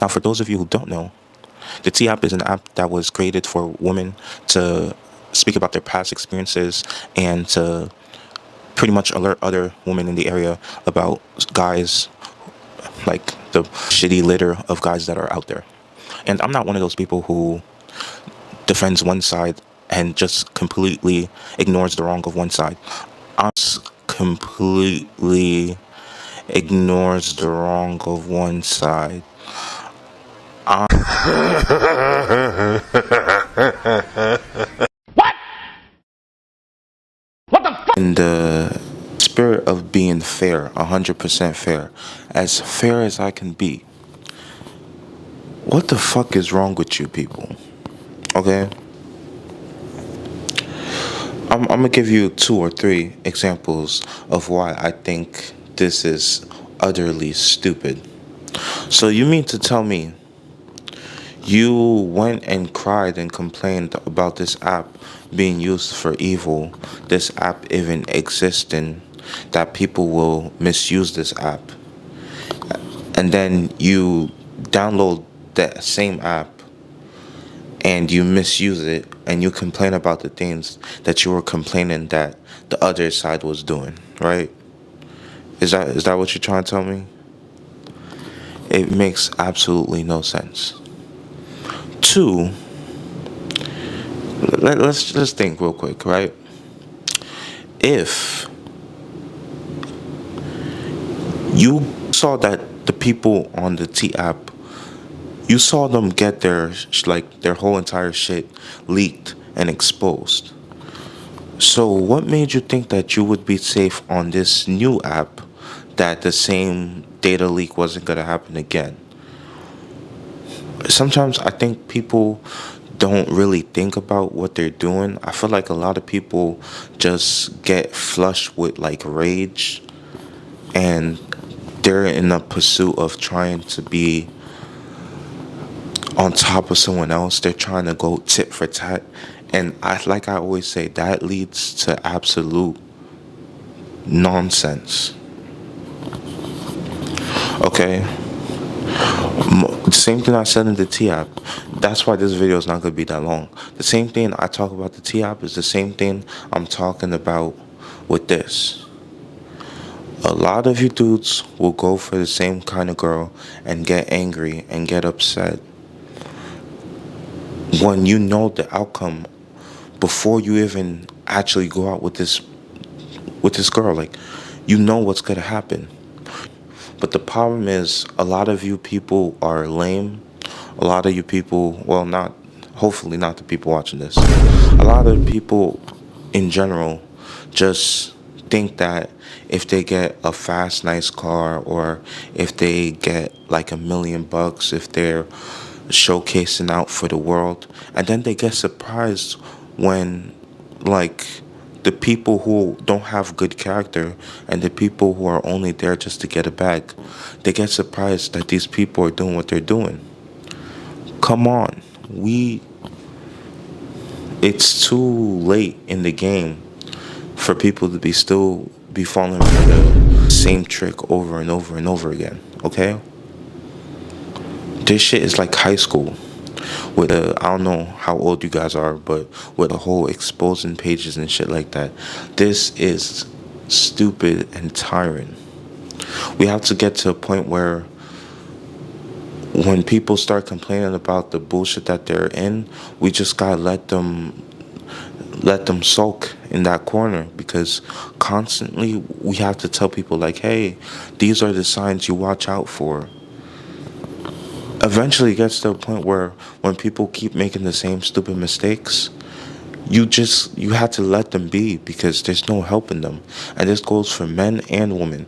Now, for those of you who don't know, the T app is an app that was created for women to speak about their past experiences and to pretty much alert other women in the area about guys, like the shitty litter of guys that are out there. And I'm not one of those people who defends one side and just completely ignores the wrong of one side. I just completely ignores the wrong of one side. In the spirit of being fair, 100% fair as I can be. What the fuck is wrong with you people? Okay? I'm gonna give you 2 or 3 examples of why I think this is utterly stupid. So you mean to tell me you went and cried and complained about this app being used for evil, this app even existing, that people will misuse this app, and then you download that same app and you misuse it and you complain about the things that you were complaining that the other side was doing, right? Is that what you're trying to tell me? It makes absolutely no sense. Two, let's just think real quick, right? If you saw that the people on the T app, you saw them get their whole entire shit leaked and exposed. So what made you think that you would be safe on this new app, that the same data leak wasn't gonna happen again? Sometimes I think people don't really think about what they're doing. I feel like a lot of people just get flushed with like rage, and they're in the pursuit of trying to be on top of someone else. They're trying to go tit for tat. And I always say, that leads to absolute nonsense. Okay? Same thing I said in the T app. That's why this video is not going to be that long. The same thing I talk about the T app is the same thing I'm talking about with this. A lot of you dudes will go for the same kind of girl and get angry and get upset when you know the outcome before you even actually go out with this girl. Like, you know what's going to happen. But the problem is, a lot of you people are lame. A lot of you people, well, not, hopefully not the people watching this. A lot of people in general just think that if they get a fast, nice car, or if they get like $1 million, if they're showcasing out for the world, and then they get surprised when, like, the people who don't have good character and the people who are only there just to get a bag, they get surprised that these people are doing what they're doing. Come on, it's too late in the game for people to be falling for the same trick over and over and over again. Okay? This shit is like high school. With I don't know how old you guys are, but with the whole exposing pages and shit like that, this is stupid and tiring. We have to get to a point where when people start complaining about the bullshit that they're in, we just gotta let them sulk in that corner, because constantly we have to tell people like, hey, these are the signs you watch out for. Eventually it gets to a point where when people keep making the same stupid mistakes, you have to let them be, because there's no helping them. And this goes for men and women.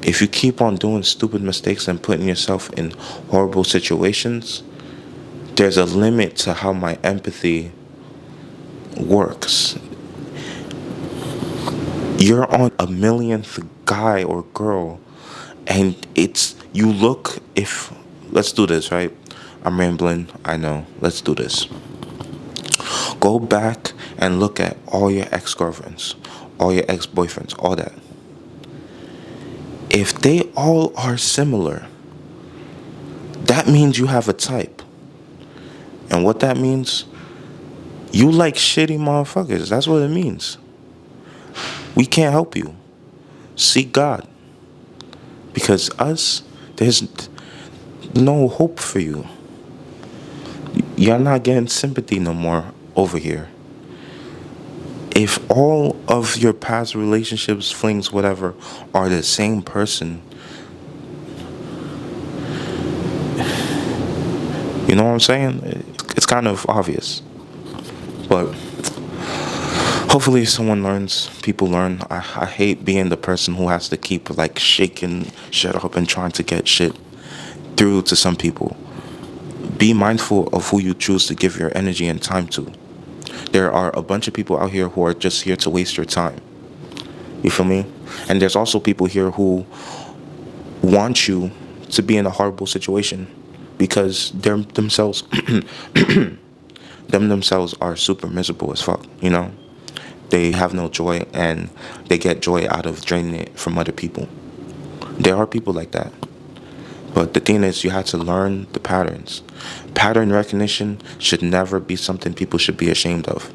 If you keep on doing stupid mistakes and putting yourself in horrible situations, there's a limit to how my empathy works. You're on a millionth guy or girl, and let's do this, right? I'm rambling, I know. Let's do this. Go back and look at all your ex-girlfriends, all your ex-boyfriends, all that. If they all are similar, that means you have a type. And what that means, you like shitty motherfuckers. That's what it means. We can't help you. Seek God. Because us, there's no hope for you. You're not getting sympathy no more over here. If all of your past relationships, flings, whatever, are the same person, you know what I'm saying? It's kind of obvious. But hopefully someone learns, people learn. I hate being the person who has to keep like shaking shit up and trying to get shit through to some people. Be mindful of who you choose to give your energy and time to. There are a bunch of people out here who are just here to waste your time. You feel me? And there's also people here who want you to be in a horrible situation because they're themselves themselves are super miserable as fuck, you know? They have no joy and they get joy out of draining it from other people. There are people like that. But the thing is, you have to learn the patterns. Pattern recognition should never be something people should be ashamed of.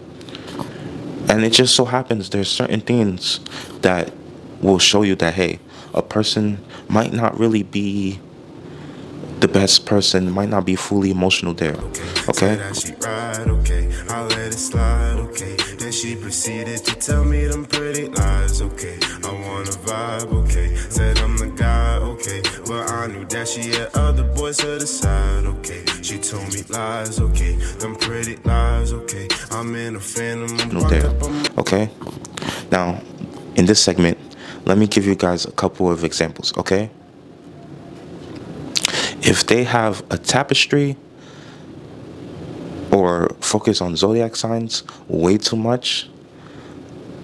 And it just so happens there's certain things that will show you that, hey, a person might not really be the best person, might not be fully emotional there. Okay? That she ride, okay, I'll let it slide, okay. Then she proceeded to tell me them pretty lies, okay. I wanna vibe, okay. Said I'm the guy, okay. But I knew that she had other boys to the side, okay. She told me lies, okay. Them pretty lies, okay. I'm in a phantom, I'm There. Okay? Now, in this segment, let me give you guys a couple of examples, okay? If they have a tapestry or focus on zodiac signs way too much,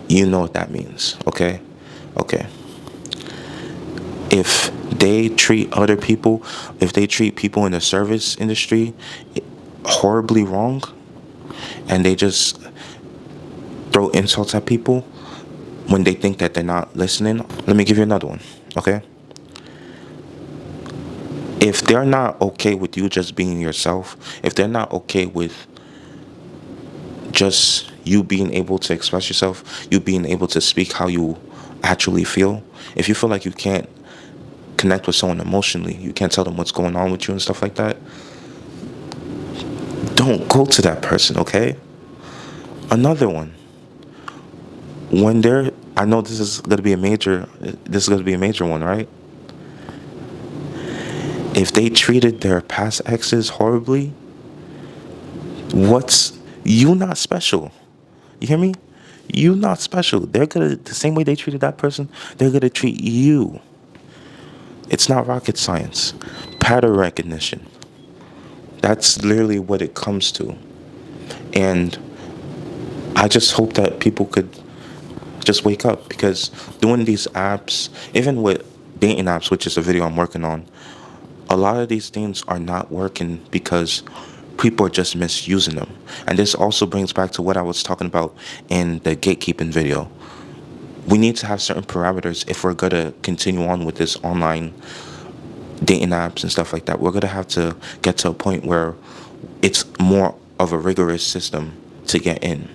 you know what that means, okay? Okay. If they treat other people, if they treat people in the service industry horribly wrong, and they just throw insults at people when they think that they're not listening, let me give you another one, okay? If they're not okay with you just being yourself, if they're not okay with just you being able to express yourself, you being able to speak how you actually feel, if you feel like you can't connect with someone emotionally, you can't tell them what's going on with you and stuff like that, don't go to that person, okay? Another one. When they're, I know this is gonna be a major one, right? If they treated their past exes horribly, you not special. You hear me? You not special. They're gonna, the same way they treated that person, they're gonna treat you. It's not rocket science. Pattern recognition. That's literally what it comes to. And I just hope that people could just wake up, because doing these apps, even with dating apps, which is a video I'm working on, a lot of these things are not working because people are just misusing them. And this also brings back to what I was talking about in the gatekeeping video. We need to have certain parameters if we're going to continue on with this online dating apps and stuff like that. We're going to have to get to a point where it's more of a rigorous system to get in,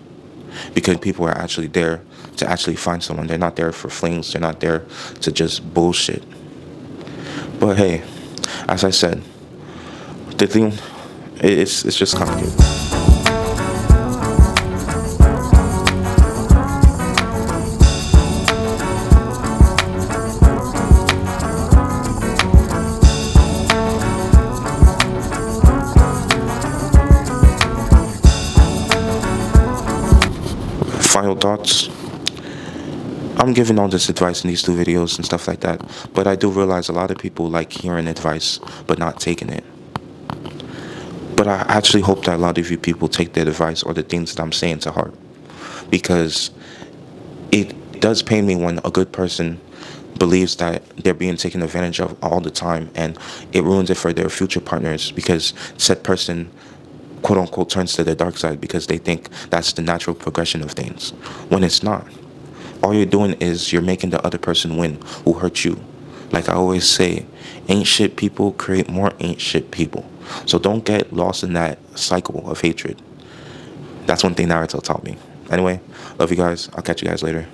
because people are actually there to actually find someone. They're not there for flings. They're not there to just bullshit. But hey, as I said, the thing, it's just complicated. Final thoughts. I'm giving all this advice in these two videos and stuff like that, but I do realize a lot of people like hearing advice but not taking it. But I actually hope that a lot of you people take the advice or the things that I'm saying to heart, because it does pain me when a good person believes that they're being taken advantage of all the time, and it ruins it for their future partners, because said person, quote unquote, turns to the dark side because they think that's the natural progression of things, when it's not. All you're doing is you're making the other person win who hurt you. Like I always say, ain't shit people create more ain't shit people. So don't get lost in that cycle of hatred. That's one thing Naruto taught me. Anyway, love you guys. I'll catch you guys later.